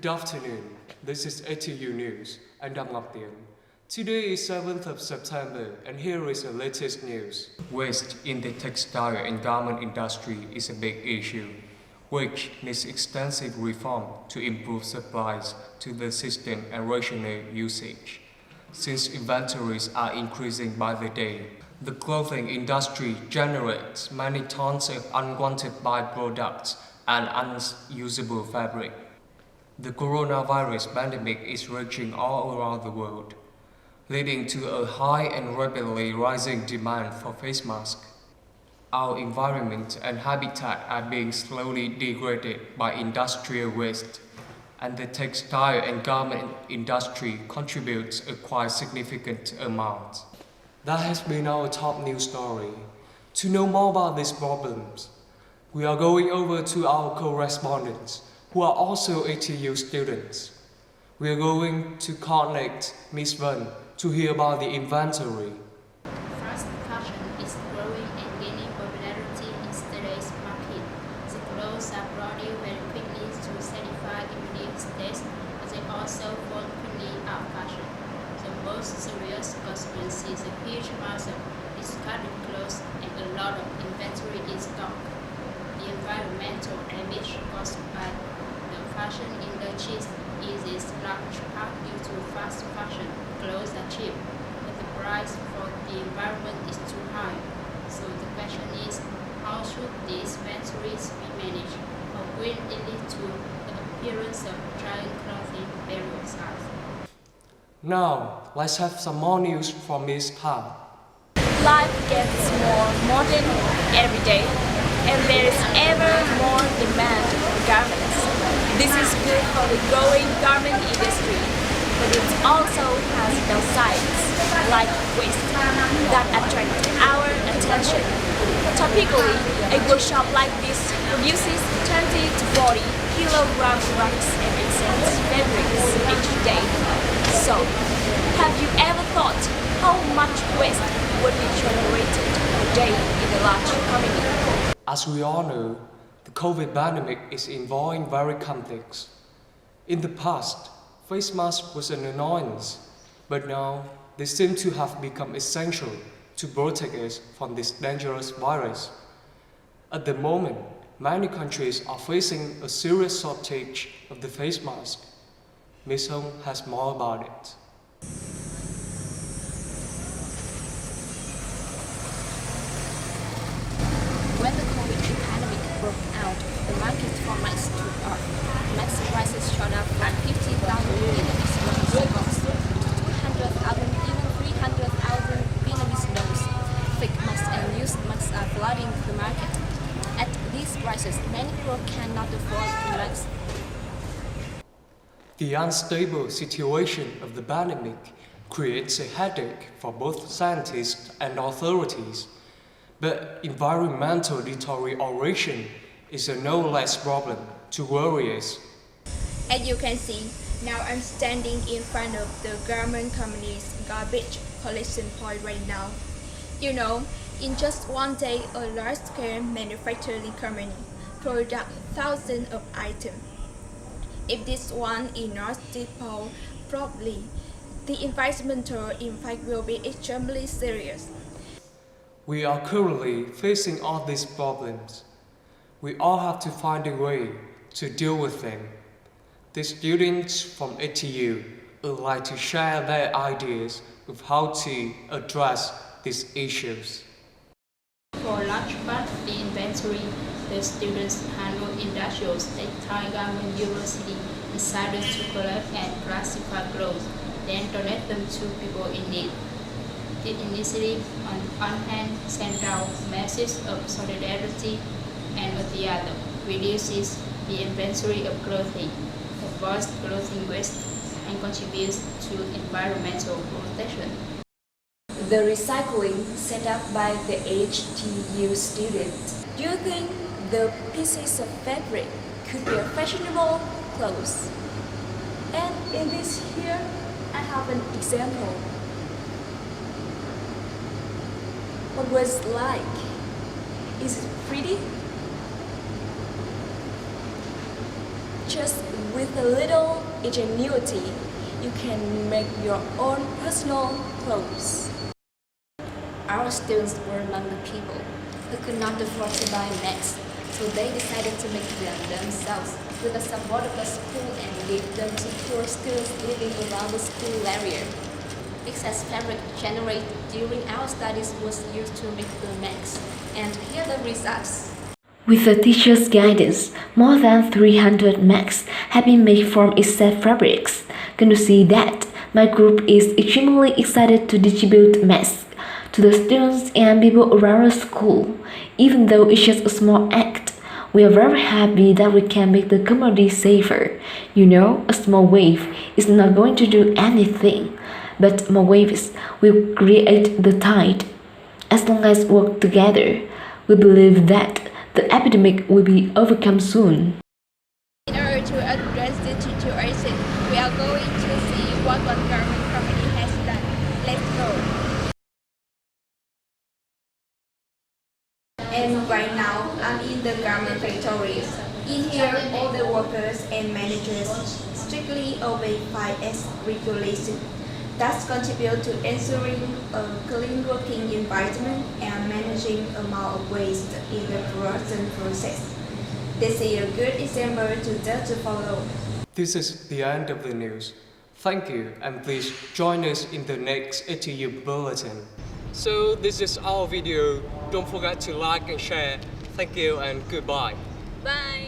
afternoon. This is E4US News, and I'm Tiền. Today is 7th of September, and here is the latest news. Waste in the textile and garment industry is a big issue, which needs extensive reform to improve supplies to the system and rational usage. Since inventories are increasing by the day, the clothing industry generates many tons of unwanted byproducts and unusable fabric. The coronavirus pandemic is raging all around the world, leading to a high and rapidly rising demand for face masks. Our environment and habitat are being slowly degraded by industrial waste, and the textile and garment industry contributes a quite significant amount. That has been our top news story. To know more about these problems, we are going over to our correspondents, who are also E4US students. We are going to connect Miss Vân to hear about the inventory. Fast fashion is growing and gaining popularity in today's market. The clothes are produced very quickly to satisfy immediate taste, but they also fall quickly out of fashion. The most serious consequence is a huge amount of discarded clothes and a lot of inventory in stock. The environmental damage caused by the fashion industry is large part due to fast fashion. Clothes are cheap, but the price for the environment is too high. So the question is, how should these inventories be managed? Or will it lead to the appearance of giant clothing burial sites? Now, let's have some more news from Miss Ha. Life gets more modern every day, and there is ever more demand for garments. This is good for the growing garment industry, but it also has downsides, like waste, that attract our attention. Typically, a good shop like this produces 20 to 40 kilogram rugs and excess fabrics each day. So, have you ever thought how much waste would be generated per day in a large company? As we all know, the COVID pandemic is evolving very complex. In the past, face masks was an annoyance, but now they seem to have become essential to protect us from this dangerous virus. At the moment, many countries are facing a serious shortage of the face mask. Ms. Hong has more about it. When the COVID pandemic broke out, the market for masks took off. Mask prices shot up from 50,000 Vietnamese dollars to 200,000, even 300,000 Vietnamese dollars. Fake masks and used masks are flooding the market. At these prices, many people cannot afford the masks. The unstable situation of the pandemic creates a headache for both scientists and authorities. But environmental deterioration is a no less problem to worry us. As you can see, now I'm standing in front of the garment company's garbage collection point right now. You know, in just one day, a large-scale manufacturing company produces thousands of items. If this one is not disposed properly, the environmental impact will be extremely serious. We are currently facing all these problems. We all have to find a way to deal with them. The students from E4US would like to share their ideas of how to address these issues. For large part of the inventory, the students handle industrial textile garment university decided to collect and classify clothes, then donate them to people in need. The initiative on one hand sends out messages of solidarity and on the other reduces the inventory of clothing, avoids clothing waste, and contributes to environmental protection. The recycling set up by the E4US students. Do you think the pieces of fabric could be a fashionable clothes? And in this here, I have an example. What was it like? Is it pretty? Just With a little ingenuity, you can make your own personal clothes. Our students were among the people who could not afford to buy masks, so they decided to make them themselves with the support of the school and gave them to poor students living around the school area. Excess fabric generated during our studies was used to make the masks, and here are the results. With the teacher's guidance, more than 300 masks have been made from excess fabrics. Can you see that? My group is extremely excited to distribute masks to the students and people around the school. Even though it's just a small act, we are very happy that we can make the community safer. You know, a small wave is not going to do anything, but more waves will create the tide. As long as we work together, we believe that the epidemic will be overcome soon. In order to address the situation, we are going to see what one garment company has done. Let's go. And right now, I'm in the garment factory. In here, all the workers and managers strictly obey 5S regulation. That contribute to ensuring a clean working environment and managing amount of waste in the production process. This is a good example to follow. This is the end of the news. Thank you, and please join us in the next E4US bulletin. So this is our video. Don't forget to like and share. Thank you and goodbye. Bye!